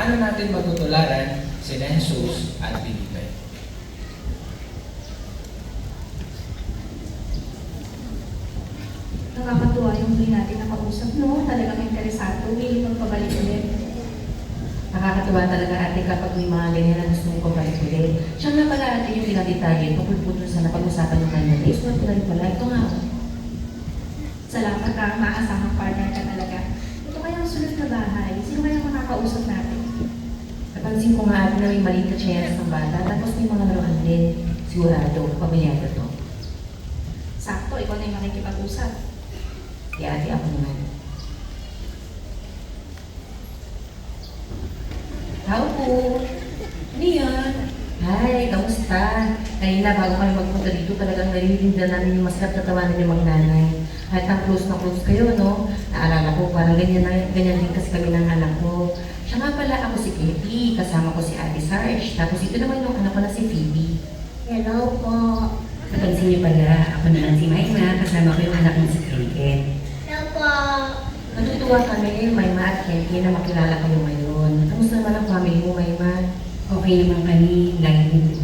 paano natin matutularan si Jesus at Felipe. Nakakatuwa yung huli natin nakausap, no? Talagang interesado, willing magpabalik ulit. Nakakatuwa talaga ate kapag may mga ganyan na gusto mong pabalik ulit. Siya nga pala ate yung pinag-detalye tungkol sa napag-usapan ng kanya. Isulat ko na rin pala. Ito nga. Salamat ka, maasahang partner ka talaga. Ito kayang sunod na bahay. Sino kayang makakausap natin? Napansin ko nga ate na may maliit na chance ng bata tapos may mga laruan din. Sigurado, pamilyado to. Sakto, ikaw na yung makikipag-usap. Kaya ate ako naman. Tao po. Ano yan? Hi, kamusta? Kanina bago kami magpunta dito, talagang narininda namin yung masarap na tawanan ng mga nanay. At ang close na close kayo, no? Naalala ko, parang ganyan din kasi kami ng anak ko. Siya nga pala ako si Katie, kasama ko si Ate Sarge. Tapos ito naman yung anak ko na si Phoebe. Hello po. Napansin niyo pala, ako naman si Mayma, kasama ko yung anak mo si Kenken. Hello po. Natutuwa kami, Mayma at Kenken, na makilala kayo ngayon. Kamusta naman ang family mo, Mayma? Okay naman kami.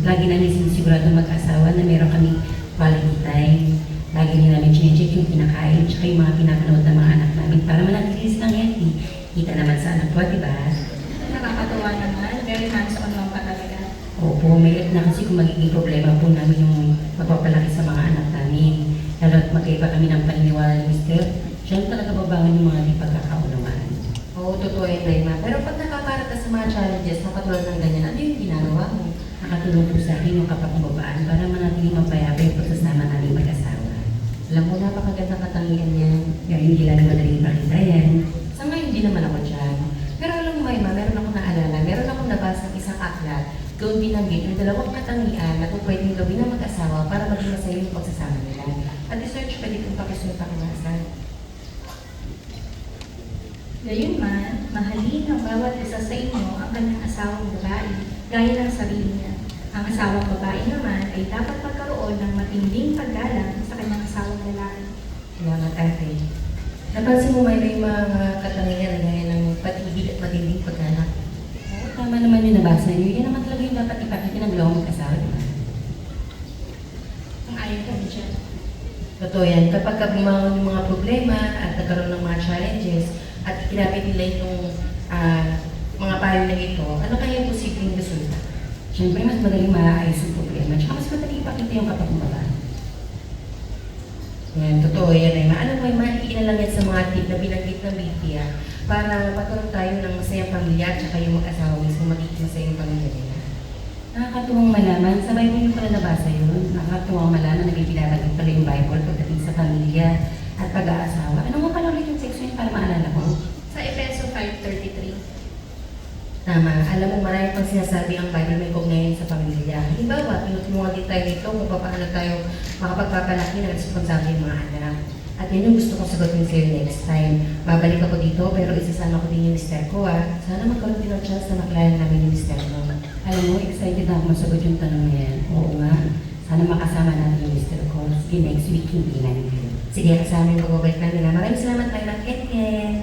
Lagi namin sinisigurado mag-asawa na meron kami quality time. Lagi din namin chinecheck yung kinakain tsaka yung mga pinapanood ng mga anak namin para manatili silang healthy. Kita naman sa anak ko, diba? Nakakatuwa naman. Very hands-on lang pa talaga. Opo, may na kasi kung magiging problema po namin yung magpapalaki sa mga anak namin. Lalo at magkaiba kami ng paniniwala ni Mr. Siya talaga babangan yung mga di pagkakaunawaan. Oo, totoo yun, Mayma. Pero pag nakaparat ka sa mga challenges na katulad ng ganyan, ano yung ginagawa mo? Nakatulong po sa akin yung kapakubabaan para manatili mapayapa yung pagsasama namin mag-asawa. Alam mo, napakagandang katangian yan. Kaya hindi lang madaling pakita yan. Sa ngayon, hindi naman ako dyan. Pero alam mo, Mayma, meron akong naalala, meron akong nabasa ng isang aklat, doon binanggit yung dalawang katangian na kung pwedeng gawin ng mag-asawa para maging masaya yung pagsasama nila. At research, pwede kong pakisunod pakimasan. Gayunman, mahalin ng bawat isa sa inyo ang kanyang asawang babae, gaya ng sarili niya. Ang asawang babae naman ay dapat magkaroon ng matinding paggalang sa kanyang asawang lalaki. Salamat, ate. Napansin mo, may mga katangian na gaya ng pag-ibig at matinding paghanap. Oo, tama naman yung nabasa niyo. Yan naman talaga yung dapat ipakita ng dalawang mag-asawa, diba? Ang ayaw kami dyan. Totoo yan. Kapag bumangon yung mga problema at nagkaroon ng mga challenges at kinapit nila itong mga payo na ito, ano kaya yung posibleng resulta? Siyempre, mas madaling maaayos yung problema. Tsaka mas madaling ipakita yung kapakubabaan. Yan, totoo yan, Mayma. Ano mo, Mayma, iinalang yan sa mga tip na binanggit ng Biblia para patuloy tayo ng masayang pamilya at saka yung mag-asawa mismo magiging masayang pamilya nila. Nakakatuwang malaman. Sa Bible yung pala nabasa yun. Nakakatuwang malaman na may pinatagin pala yung Bible pagdating sa pamilya at pag-aasawa. Ano nga pala ulit yung section para maalala ko? Sa Efeso 5:33. Tama. Alam mo, marami pang sinasabi ang Bible may ugnayan sa pamilya. Halimbawa, pinutulungan din tayo nito kung paano tayo makapagpapalaki ng responsable yung mga anak. At yun yung gusto kong sagutin sa'yo next time. Babalik ako dito, pero isasama ko din yung mister ko, Sana magkaroon din ng chance na makilala namin yung mister ko. Alam mo, excited ako masagot yung tanong na yan. Oo nga. Sana makasama natin yung Mr. ko. Sige, next week hindi na nila. Sige, kasama yung pagbabalik namin. Maraming salamat tayo ng Ken.